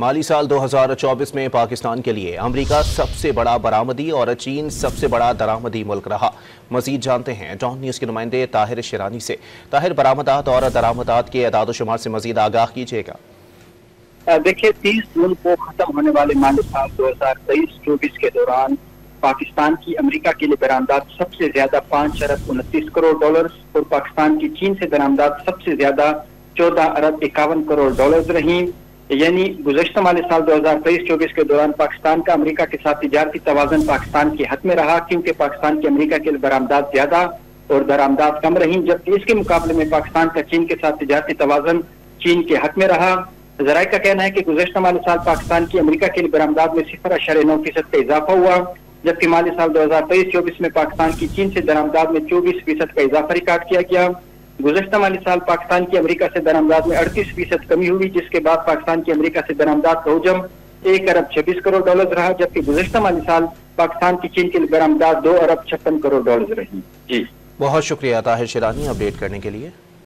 माली साल 2024 में पाकिस्तान के लिए अमेरिका सबसे बड़ा बरामदी और चीन सबसे बड़ा दरामदी मुल्क रहा। मजीद जानते हैं डॉन न्यूज के नुमाइंदे ताहिर शिरानी से। ताहिर, बरामदात और दरामदात के एदाद-ओ-शुमार से मजीद आगाह कीजिएगा। देखिए, 30 जून को खत्म होने वाले माली साल 2023-24 के दौरान पाकिस्तान की अमेरिका के लिए बरामदात सबसे ज्यादा 5 अरब 29 करोड़ डॉलर और पाकिस्तान की चीन से बरामदात सबसे ज्यादा 14 अरब 51 करोड़ डॉलर रही। यानी गुज़श्ता माली साल 2023-24 के दौरान पाकिस्तान का अमेरिका के साथ तिजारती तवाज़ुन पाकिस्तान के हक में रहा, क्योंकि पाकिस्तान की अमेरिका के लिए बरामदात ज्यादा और दरामदात कम रही, जबकि इसके मुकाबले में पाकिस्तान का चीन के साथ तिजारती तवाज़ुन चीन के हक में रहा। ज़राए का कहना है कि गुज़श्ता माली साल पाकिस्तान की अमेरिका के लिए बरामदात में 0.9% का इजाफा हुआ, जबकि माली साल 2023-24 में पाकिस्तान की चीन से दरामदात में 24% का इजाफा रिकॉर्ड किया गया। गुज़श्ता माली साल पाकिस्तान की अमेरिका से दरामदात में 38% कमी हुई, जिसके बाद पाकिस्तान की अमेरिका से दरामदात का हजम 1 अरब 26 करोड़ डॉलर रहा, जबकि गुज़श्ता माली साल पाकिस्तान की चीन के लिए बरामदात 2 अरब 56 करोड़ डॉलर रही। जी, बहुत शुक्रिया ताहिर शिरानी अपडेट करने के लिए।